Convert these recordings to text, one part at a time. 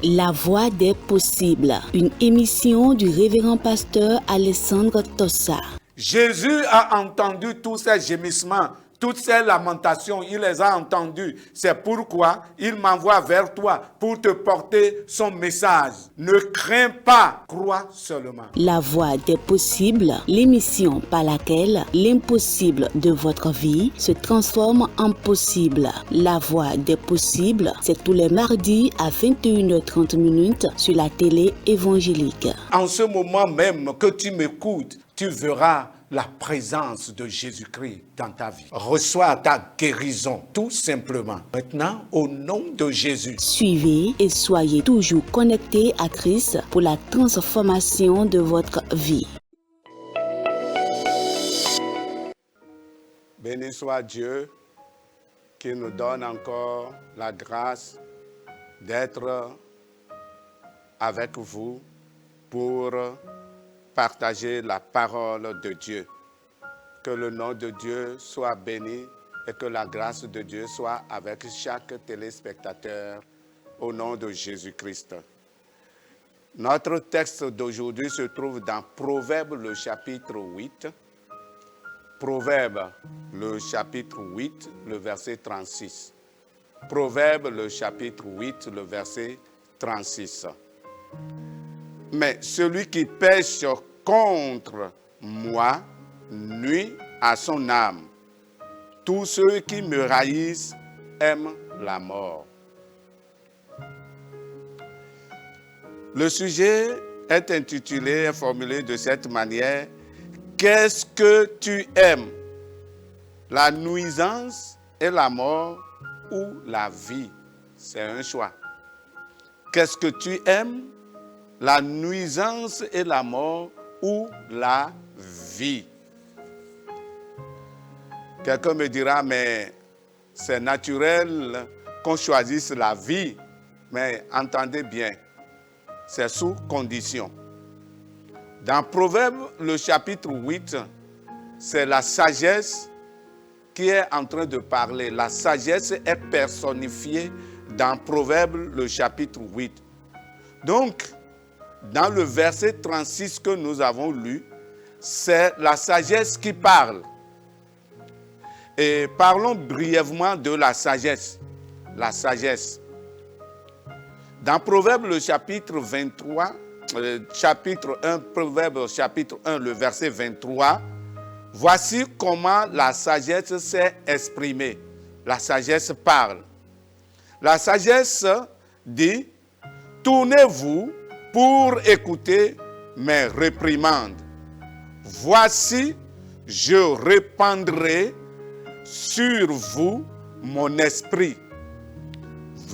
La Voix des possibles, une émission du révérend pasteur Alessandro Tossa. Jésus a entendu tous ces gémissements, toutes ces lamentations, il les a entendus. C'est pourquoi il m'envoie vers toi pour te porter son message. Ne crains pas, crois seulement. La Voix des possibles, l'émission par laquelle l'impossible de votre vie se transforme en possible. La Voix des possibles, c'est tous les mardis à 21h30 sur la télé évangélique. En ce moment même que tu m'écoutes, tu verras la présence de Jésus-Christ dans ta vie. Reçois ta guérison, tout simplement. Maintenant, au nom de Jésus. Suivez et soyez toujours connectés à Christ pour la transformation de votre vie. Béni soit Dieu qui nous donne encore la grâce d'être avec vous pour partager la parole de Dieu. Que le nom de Dieu soit béni et que la grâce de Dieu soit avec chaque téléspectateur au nom de Jésus-Christ. Notre texte d'aujourd'hui se trouve dans Proverbes le chapitre 8. Proverbes le chapitre 8, le verset 36. Proverbes le chapitre 8, le verset 36. Mais celui qui pêche contre moi nuit à son âme. Tous ceux qui me haïssent aiment la mort. Le sujet est intitulé et formulé de cette manière. Qu'est-ce que tu aimes? La nuisance et la mort ou la vie? C'est un choix. Qu'est-ce que tu aimes? La nuisance et la mort ou la vie? Quelqu'un me dira, mais c'est naturel qu'on choisisse la vie. Mais entendez bien, c'est sous condition. Dans Proverbes, le chapitre 8, c'est la sagesse qui est en train de parler. La sagesse est personnifiée dans Proverbes, le chapitre 8. Donc, dans le verset 36 que nous avons lu, c'est la sagesse qui parle. Et parlons brièvement de la sagesse. La sagesse. Dans Proverbes, le chapitre 23, chapitre 1, Proverbes, chapitre 1, le verset 23, voici comment la sagesse s'est exprimée. La sagesse parle. La sagesse dit, tournez-vous pour écouter mes réprimandes. Voici, je répandrai sur vous mon esprit.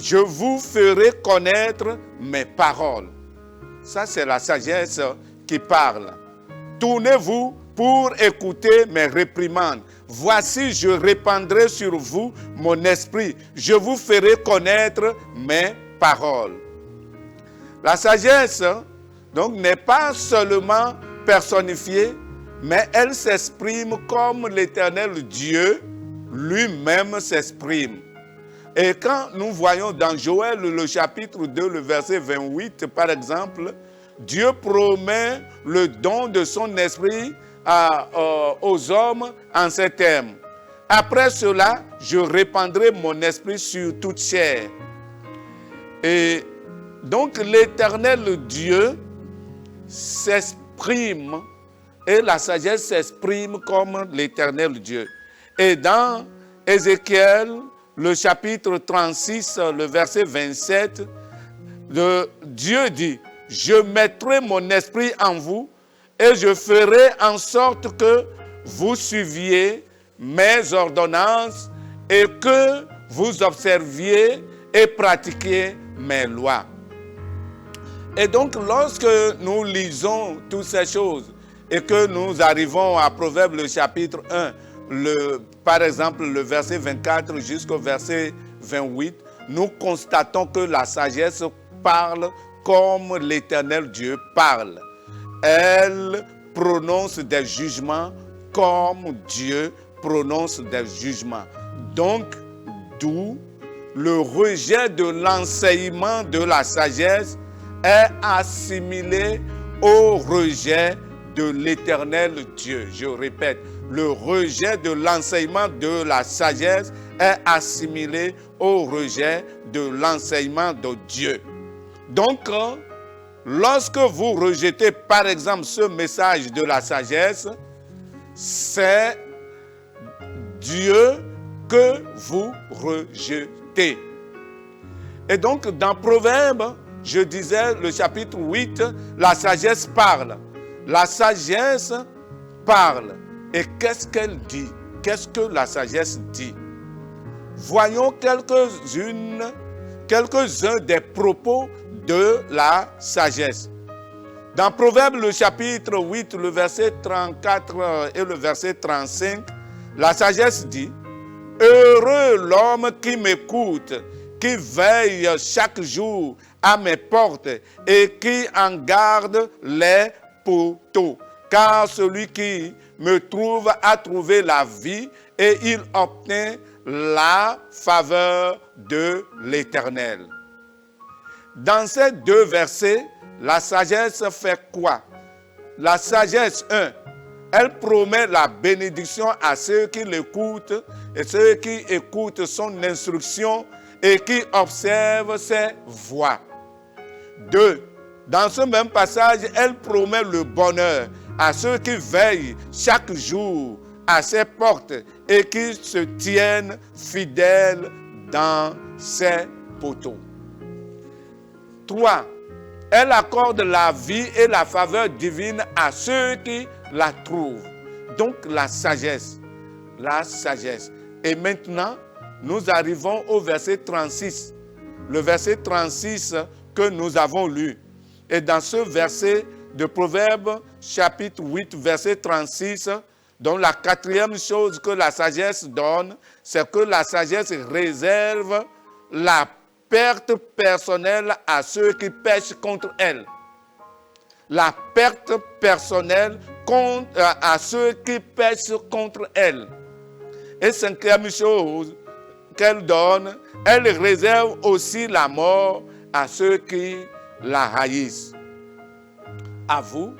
Je vous ferai connaître mes paroles. Ça, c'est la sagesse qui parle. Tournez-vous pour écouter mes réprimandes. Voici, je répandrai sur vous mon esprit. Je vous ferai connaître mes paroles. La sagesse, donc, n'est pas seulement personnifiée, mais elle s'exprime comme l'Éternel Dieu lui-même s'exprime. Et quand nous voyons dans Joël, le chapitre 2, le verset 28, par exemple, Dieu promet le don de son esprit aux hommes en ces termes. Après cela, je répandrai mon esprit sur toute chair. Et donc l'Éternel Dieu s'exprime et la sagesse s'exprime comme l'Éternel Dieu. Et dans Ézéchiel, le chapitre 36, le verset 27, Dieu dit, « Je mettrai mon esprit en vous et je ferai en sorte que vous suiviez mes ordonnances et que vous observiez et pratiquiez mes lois. » Et donc, lorsque nous lisons toutes ces choses et que nous arrivons à Proverbes, le chapitre 1, par exemple, le verset 24 jusqu'au verset 28, nous constatons que la sagesse parle comme l'Éternel Dieu parle. Elle prononce des jugements comme Dieu prononce des jugements. Donc, d'où le rejet de l'enseignement de la sagesse est assimilé au rejet de l'Éternel Dieu. Je répète, le rejet de l'enseignement de la sagesse est assimilé au rejet de l'enseignement de Dieu. Donc, lorsque vous rejetez par exemple ce message de la sagesse, c'est Dieu que vous rejetez. Et donc, dans Proverbes, je disais, le chapitre 8, la sagesse parle. La sagesse parle. Et qu'est-ce qu'elle dit? Qu'est-ce que la sagesse dit? Voyons quelques-uns des propos de la sagesse. Dans Proverbes, le chapitre 8, le verset 34 et le verset 35, la sagesse dit: « Heureux l'homme qui m'écoute, qui veille chaque jour à mes portes et qui en garde les poteaux. Car celui qui me trouve a trouvé la vie et il obtient la faveur de l'Éternel. » Dans ces deux versets, la sagesse fait quoi? La sagesse, elle promet la bénédiction à ceux qui l'écoutent et ceux qui écoutent son instruction et qui observent ses voies. 2. Dans ce même passage, elle promet le bonheur à ceux qui veillent chaque jour à ses portes et qui se tiennent fidèles dans ses poteaux. 3. Elle accorde la vie et la faveur divine à ceux qui la trouvent. Donc la sagesse. La sagesse. Et maintenant, nous arrivons au verset 36. Le verset 36 que nous avons lu. Et dans ce verset de Proverbes, chapitre 8, verset 36, donc la quatrième chose que la sagesse donne, c'est que la sagesse réserve la perte personnelle à ceux qui pêchent contre elle. La perte personnelle à ceux qui pêchent contre elle. Et cinquième chose qu'elle donne, elle réserve aussi la mort à ceux qui la haïssent. À vous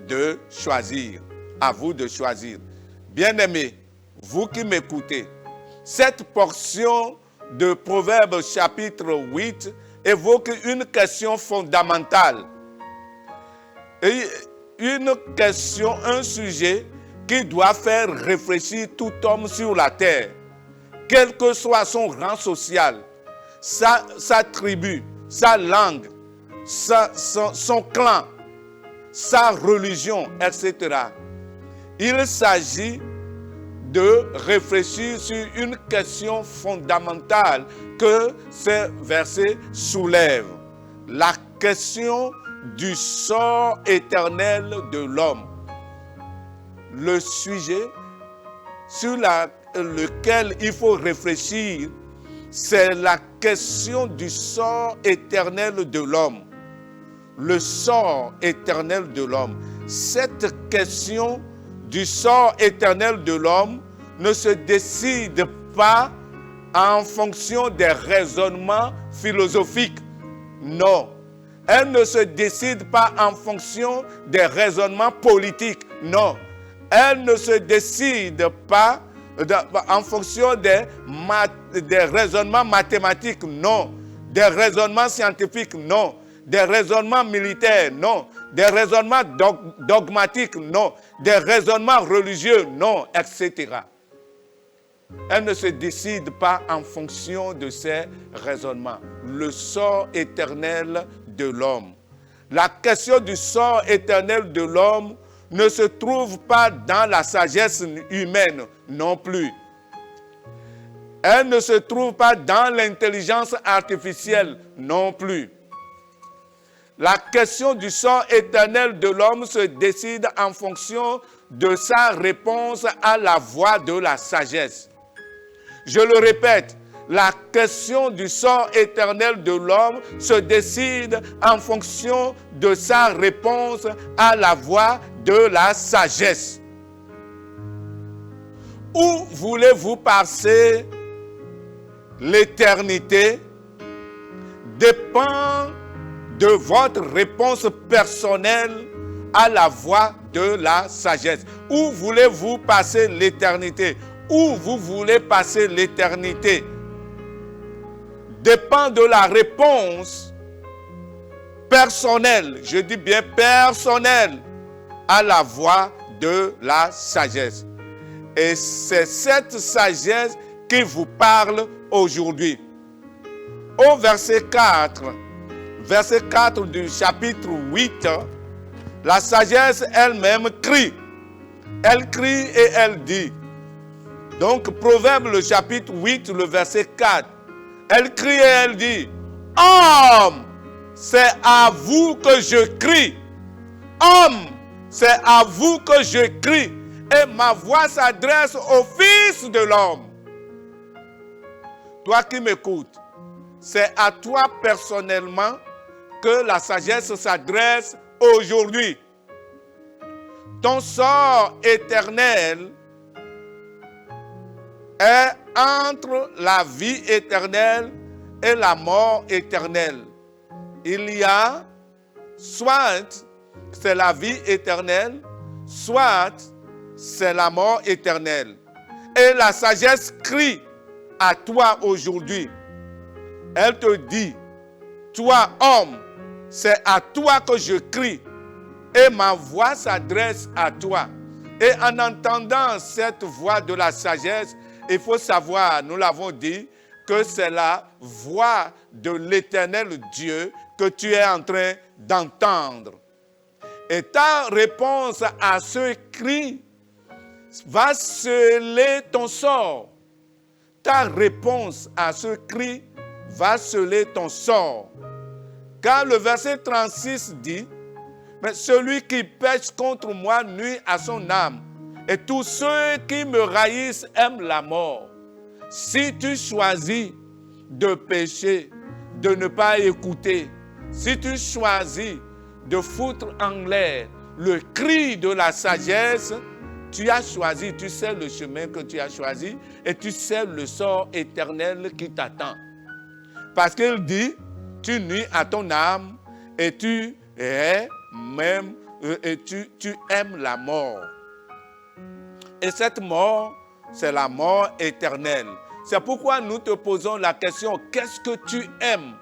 de choisir. À vous de choisir. Bien-aimés, vous qui m'écoutez, cette portion de Proverbes chapitre 8 évoque une question fondamentale. Et une question, un sujet qui doit faire réfléchir tout homme sur la terre, quel que soit son rang social, sa tribu, sa langue, son clan, sa religion, etc. Il s'agit de réfléchir sur une question fondamentale que ces versets soulèvent. La question du sort éternel de l'homme. Le sujet sur lequel il faut réfléchir, c'est la question du sort éternel de l'homme. Le sort éternel de l'homme. Cette question du sort éternel de l'homme ne se décide pas en fonction des raisonnements philosophiques. Non. Elle ne se décide pas en fonction des raisonnements politiques. Non. Elle ne se décide pas en fonction des raisonnements mathématiques. Non. Des raisonnements scientifiques. Non. Des raisonnements militaires. Non. Des raisonnements dogmatiques. Non. Des raisonnements religieux. Non. Etc. Elle ne se décide pas en fonction de ces raisonnements. Le sort éternel de l'homme. La question du sort éternel de l'homme ne se trouve pas dans la sagesse humaine non plus. Elle ne se trouve pas dans l'intelligence artificielle non plus. La question du sort éternel de l'homme se décide en fonction de sa réponse à la voix de la sagesse. Je le répète, la question du sort éternel de l'homme se décide en fonction de sa réponse à la voix de la sagesse. Où voulez-vous passer l'éternité dépend de votre réponse personnelle à la voix de la sagesse. Où voulez-vous passer l'éternité? Où vous voulez passer l'éternité dépend de la réponse personnelle, je dis bien personnelle, à la voix de la sagesse. Et c'est cette sagesse qui vous parle aujourd'hui. Au verset 4 du chapitre 8, la sagesse elle-même crie. Elle crie et elle dit. Donc, Proverbe, le chapitre 8, le verset 4. Elle crie et elle dit, « Homme, c'est à vous que je crie. Homme, c'est à vous que je crie. Et ma voix s'adresse au Fils de l'homme. » Toi qui m'écoutes, c'est à toi personnellement que la sagesse s'adresse aujourd'hui. Ton sort éternel est entre la vie éternelle et la mort éternelle. Il y a soit c'est la vie éternelle, soit c'est la mort éternelle. Et la sagesse crie à toi aujourd'hui. Elle te dit, toi homme, c'est à toi que je crie et ma voix s'adresse à toi. Et en entendant cette voix de la sagesse, il faut savoir, nous l'avons dit, que c'est la voix de l'Éternel Dieu que tu es en train d'entendre. Et ta réponse à ce cri va sceller ton sort. Ta réponse à ce cri va sceller ton sort. Car le verset 36 dit, « Mais celui qui pêche contre moi nuit à son âme, et tous ceux qui me haïssent aiment la mort. » Si tu choisis de pécher, de ne pas écouter, si tu choisis de foutre en l'air le cri de la sagesse, tu as choisi, tu sais le chemin que tu as choisi et tu sais le sort éternel qui t'attend. Parce qu'il dit, tu nuis à ton âme et tu es même, et tu aimes la mort. Et cette mort, c'est la mort éternelle. C'est pourquoi nous te posons la question, qu'est-ce que tu aimes?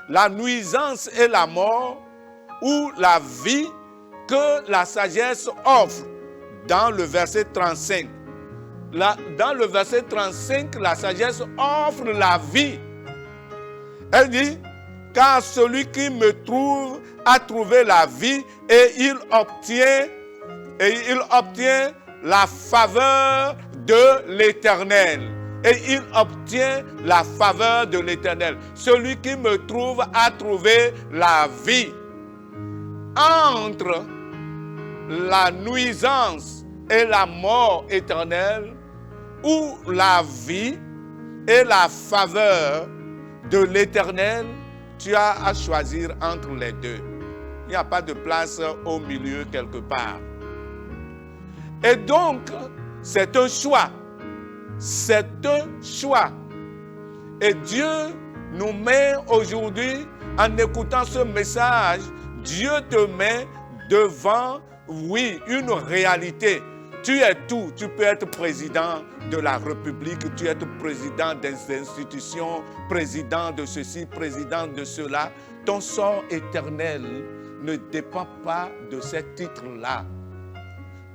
La nuisance et la mort ou la vie que la sagesse offre dans le verset 35. Dans le verset 35, la sagesse offre la vie. Elle dit, car celui qui me trouve a trouvé la vie et il obtient la faveur de l'Éternel. Et il obtient la faveur de l'Éternel. Celui qui me trouve a trouvé la vie. Entre la nuisance et la mort éternelle, ou la vie et la faveur de l'Éternel, tu as à choisir entre les deux. Il n'y a pas de place au milieu quelque part. Et donc, c'est un choix. C'est un choix. Et Dieu nous met aujourd'hui, en écoutant ce message, Dieu te met devant, oui, une réalité. Tu es tout. Tu peux être président de la République, tu es président des institutions, président de ceci, président de cela. Ton sort éternel ne dépend pas de ces titres-là.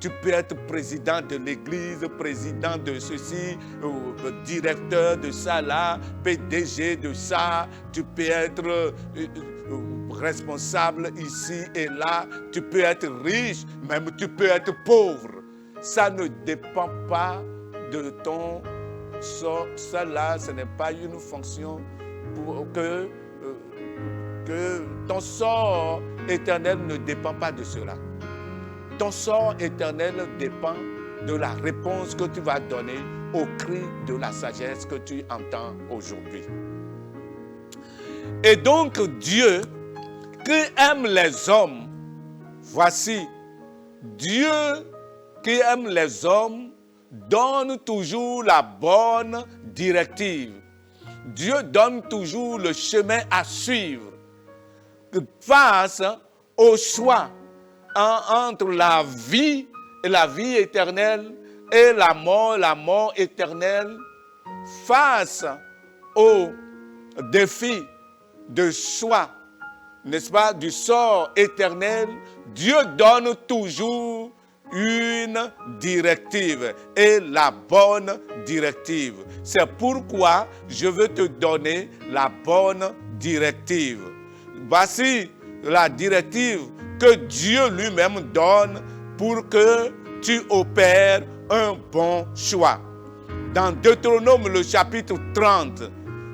Tu peux être président de l'église, président de ceci, directeur de ça là, PDG de ça. Tu peux être responsable ici et là. Tu peux être riche, même tu peux être pauvre. Ça ne dépend pas de ton sort. Ça là, ce n'est pas une fonction pour que ton sort éternel ne dépend pas de cela. Ton sort éternel dépend de la réponse que tu vas donner au cri de la sagesse que tu entends aujourd'hui. Et donc Dieu, qui aime les hommes, voici, Dieu qui aime les hommes donne toujours la bonne directive. Dieu donne toujours le chemin à suivre face au choix entre la vie éternelle et la mort éternelle, face au défi de choix, n'est-ce pas, du sort éternel. Dieu donne toujours une directive et la bonne directive. C'est pourquoi je veux te donner la bonne directive. Voici la directive que Dieu lui-même donne pour que tu opères un bon choix. Dans Deutéronome, le chapitre 30,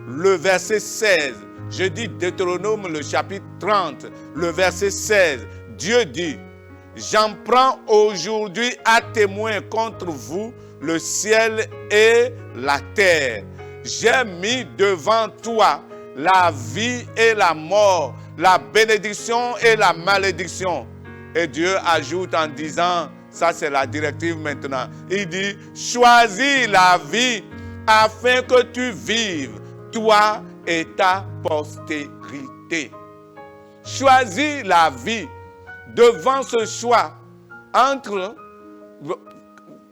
le verset 16, je dis Deutéronome, le chapitre 30, le verset 16, Dieu dit: j'en prends aujourd'hui à témoin contre vous le ciel et la terre. J'ai mis devant toi la vie et la mort, la bénédiction et la malédiction. Et Dieu ajoute en disant, ça c'est la directive maintenant, il dit: choisis la vie afin que tu vives, toi et ta postérité. Choisis la vie. Devant ce choix,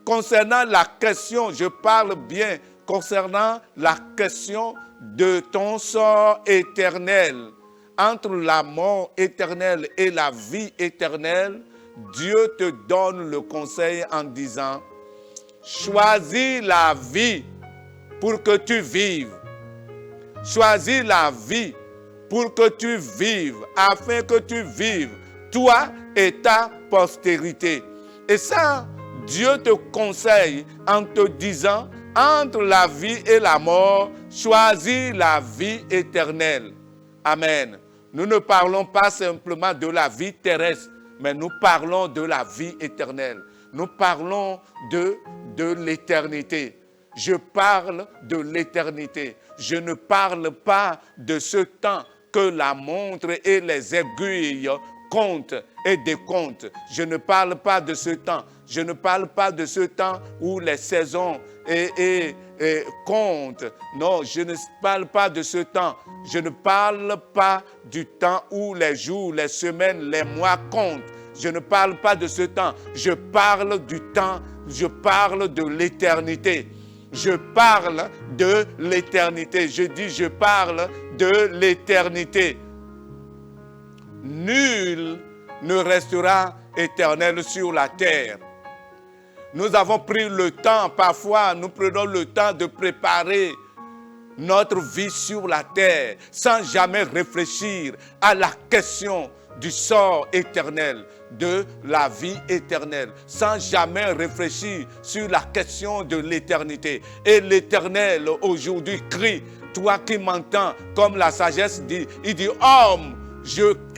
concernant la question, je parle bien, concernant la question de ton sort éternel, entre la mort éternelle et la vie éternelle, Dieu te donne le conseil en disant: choisis la vie pour que tu vives. Choisis la vie pour que tu vives, afin que tu vives, toi et ta postérité. Et ça, Dieu te conseille en te disant, entre la vie et la mort, choisis la vie éternelle. Amen. Nous ne parlons pas simplement de la vie terrestre, mais nous parlons de la vie éternelle. Nous parlons de l'éternité. Je parle de l'éternité. Je ne parle pas de ce temps que la montre et les aiguilles comptent et décomptent. Je ne parle pas de ce temps. Je ne parle pas de ce temps où les saisons comptent. Non, je ne parle pas de ce temps. Je ne parle pas du temps où les jours, les semaines, les mois comptent. Je ne parle pas de ce temps. Je parle du temps. Je parle de l'éternité. Je parle de l'éternité. Je dis, je parle de l'éternité. Nul ne restera éternel sur la terre. Nous avons pris le temps, parfois nous prenons le temps de préparer notre vie sur la terre sans jamais réfléchir à la question du sort éternel, de la vie éternelle, sans jamais réfléchir sur la question de l'éternité. Et l'Éternel aujourd'hui crie, toi qui m'entends, comme la sagesse dit, il dit: homme,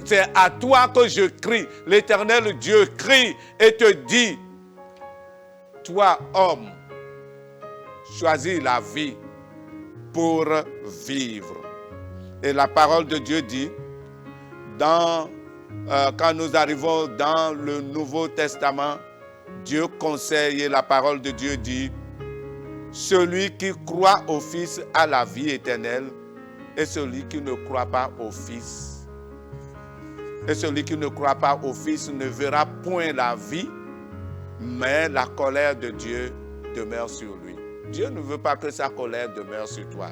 c'est à toi que je crie. L'Éternel Dieu crie et te dit: toi, homme, choisis la vie pour vivre. Et la parole de Dieu dit, quand nous arrivons dans le Nouveau Testament, Dieu conseille et la parole de Dieu dit: celui qui croit au Fils a la vie éternelle, et celui qui ne croit pas au Fils, ne verra point la vie, mais la colère de Dieu demeure sur lui. Dieu ne veut pas que sa colère demeure sur toi.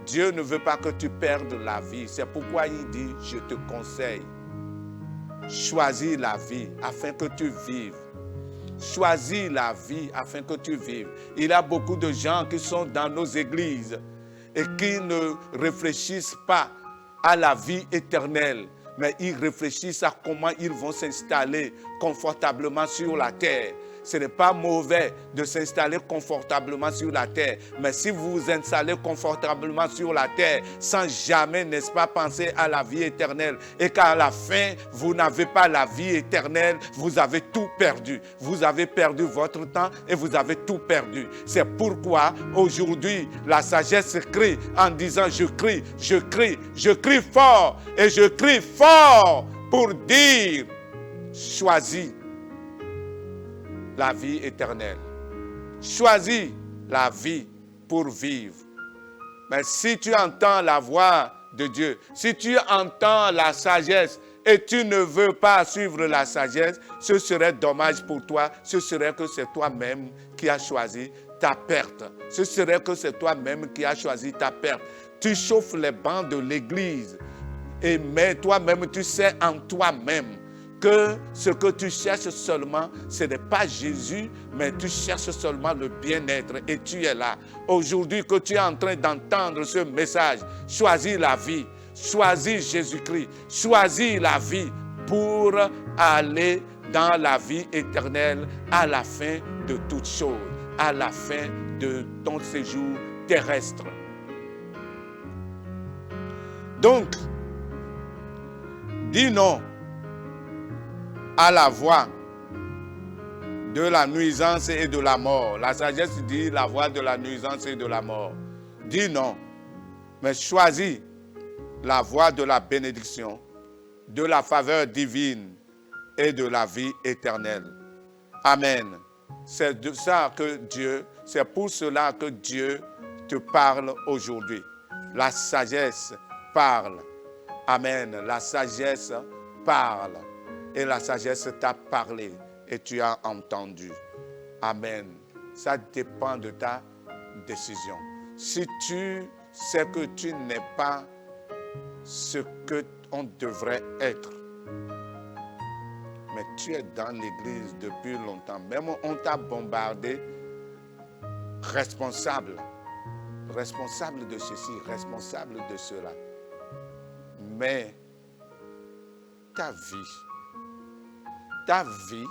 Dieu ne veut pas que tu perdes la vie. C'est pourquoi il dit: je te conseille, choisis la vie afin que tu vives. Choisis la vie afin que tu vives. Il y a beaucoup de gens qui sont dans nos églises et qui ne réfléchissent pas à la vie éternelle, mais ils réfléchissent à comment ils vont s'installer confortablement sur la terre. Ce n'est pas mauvais de s'installer confortablement sur la terre, mais si vous vous installez confortablement sur la terre sans jamais, n'est-ce pas, penser à la vie éternelle, et qu'à la fin, vous n'avez pas la vie éternelle, vous avez tout perdu. Vous avez perdu votre temps et vous avez tout perdu. C'est pourquoi aujourd'hui, la sagesse crie en disant: je crie fort, et je crie fort pour dire: choisis la vie éternelle. Choisis la vie pour vivre. Mais si tu entends la voix de Dieu, si tu entends la sagesse et tu ne veux pas suivre la sagesse, ce serait dommage pour toi. Ce serait que c'est toi-même qui as choisi ta perte. Ce serait que c'est toi-même qui as choisi ta perte. Tu chauffes les bancs de l'église, mais toi-même, tu sais en toi-même que ce que tu cherches seulement, ce n'est pas Jésus, mais tu cherches seulement le bien-être et tu es là. Aujourd'hui que tu es en train d'entendre ce message, choisis la vie, choisis Jésus-Christ, choisis la vie pour aller dans la vie éternelle à la fin de toutes choses, à la fin de ton séjour terrestre. Donc, dis non à la voix de la nuisance et de la mort. La sagesse dit la voix de la nuisance et de la mort. Dis non, mais choisis la voix de la bénédiction, de la faveur divine et de la vie éternelle. Amen. C'est de ça que Dieu, c'est pour cela que Dieu te parle aujourd'hui. La sagesse parle. Amen. La sagesse parle. Et la sagesse t'a parlé et tu as entendu. Amen. Ça dépend de ta décision. Si tu sais que tu n'es pas ce qu'on devrait être, mais tu es dans l'église depuis longtemps, même on t'a bombardé, responsable de ceci, responsable de cela. Mais ta vie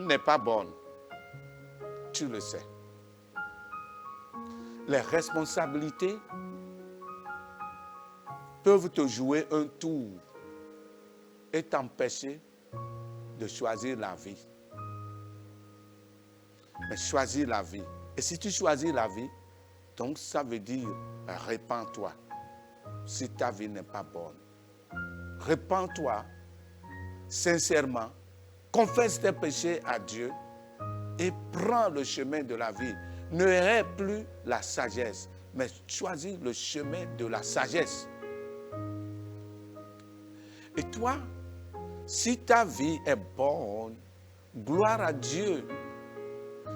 n'est pas bonne. Tu le sais. Les responsabilités peuvent te jouer un tour et t'empêcher de choisir la vie. Mais choisis la vie. Et si tu choisis la vie, donc ça veut dire répands-toi si ta vie n'est pas bonne. Répands-toi sincèrement, confesse tes péchés à Dieu et prends le chemin de la vie. Ne hais plus la sagesse, mais choisis le chemin de la sagesse. Et toi, si ta vie est bonne, gloire à Dieu.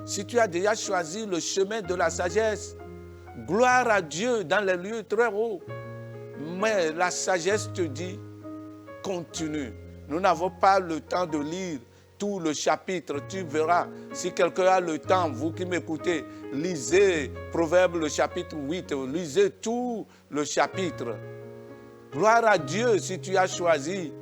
Si tu as déjà choisi le chemin de la sagesse, gloire à Dieu dans les lieux très hauts. Mais la sagesse te dit, continue. Nous n'avons pas le temps de lire tout le chapitre. Tu verras, si quelqu'un a le temps, vous qui m'écoutez, lisez Proverbe le chapitre 8, lisez tout le chapitre. Gloire à Dieu si tu as choisi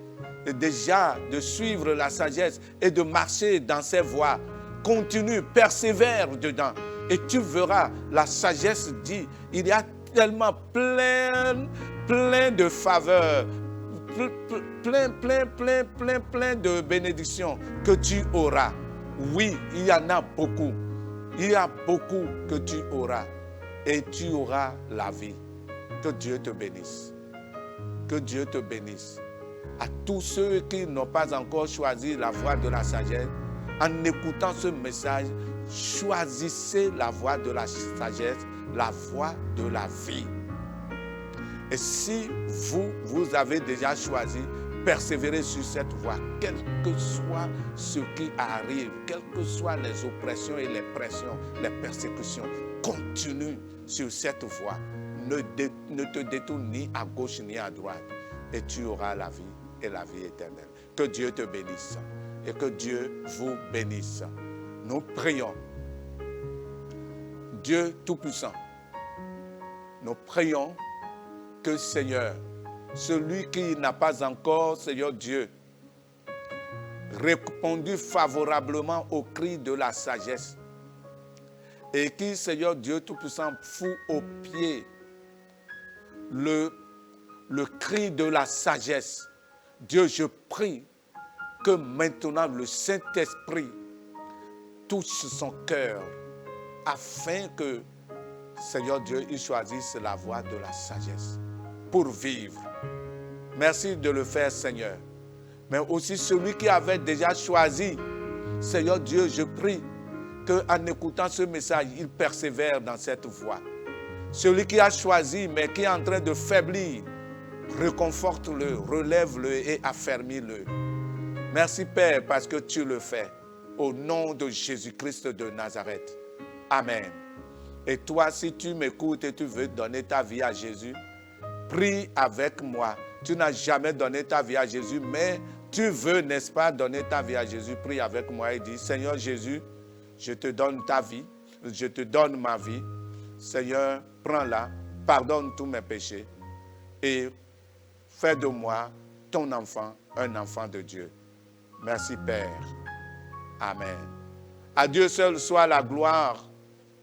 déjà de suivre la sagesse et de marcher dans ses voies. Continue, persévère dedans. Et tu verras, la sagesse dit, il y a tellement plein de faveurs, plein de bénédictions que tu auras. Oui, il y en a beaucoup. Il y a beaucoup que tu auras. Et tu auras la vie. Que Dieu te bénisse. Que Dieu te bénisse. À tous ceux qui n'ont pas encore choisi la voie de la sagesse, en écoutant ce message, choisissez la voie de la sagesse, la voie de la vie. Et si vous avez déjà choisi, persévérez sur cette voie, quel que soit ce qui arrive, quelles que soient les oppressions et les pressions, les persécutions, continue sur cette voie. Ne te détourne ni à gauche ni à droite et tu auras la vie et la vie éternelle. Que Dieu te bénisse et que Dieu vous bénisse. Nous prions. Dieu Tout-Puissant, nous prions que Seigneur, celui qui n'a pas encore, Seigneur Dieu, répondu favorablement au cri de la sagesse et qui, Seigneur Dieu Tout-Puissant, fout aux pieds le cri de la sagesse. Dieu, je prie que maintenant le Saint-Esprit touche son cœur afin que, Seigneur Dieu, il choisisse la voie de la sagesse pour vivre. Merci de le faire, Seigneur. Mais aussi celui qui avait déjà choisi, Seigneur Dieu, je prie qu'en écoutant ce message, il persévère dans cette voie. Celui qui a choisi, mais qui est en train de faiblir, réconforte-le, relève-le et affermis-le. Merci Père parce que tu le fais. Au nom de Jésus-Christ de Nazareth. Amen. Et toi, si tu m'écoutes et tu veux donner ta vie à Jésus, prie avec moi. Tu n'as jamais donné ta vie à Jésus, mais tu veux, n'est-ce pas, donner ta vie à Jésus. Prie avec moi et dis, Seigneur Jésus, je te donne ta vie, je te donne ma vie. Seigneur, prends-la, pardonne tous mes péchés et fais de moi ton enfant, un enfant de Dieu. Merci Père. Amen. À Dieu seul soit la gloire,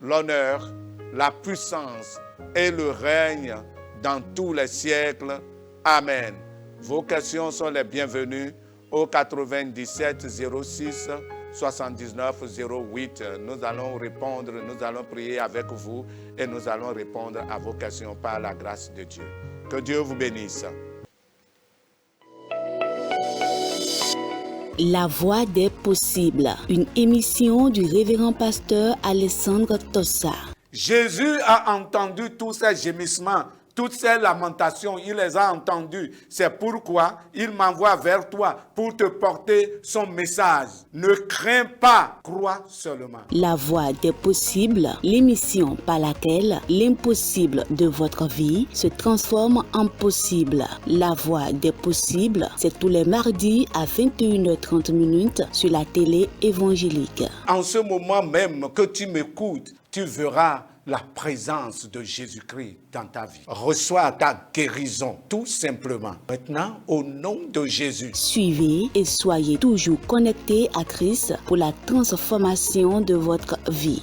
l'honneur, la puissance et le règne dans tous les siècles. Amen. Vos questions sont les bienvenues au 97 06 79 08. Nous allons répondre, nous allons prier avec vous et nous allons répondre à vos questions par la grâce de Dieu. Que Dieu vous bénisse. La voix des possibles, une émission du révérend pasteur Alessandro Tossa. Jésus a entendu tous ces gémissements, toutes ces lamentations, il les a entendus. C'est pourquoi il m'envoie vers toi pour te porter son message. Ne crains pas, crois seulement. La voix des possibles, l'émission par laquelle l'impossible de votre vie se transforme en possible. La voix des possibles, c'est tous les mardis à 21h30 sur la télé évangélique. En ce moment même que tu m'écoutes, tu verras la présence de Jésus-Christ dans ta vie. Reçois ta guérison, tout simplement. Maintenant, au nom de Jésus. Suivez et soyez toujours connectés à Christ pour la transformation de votre vie.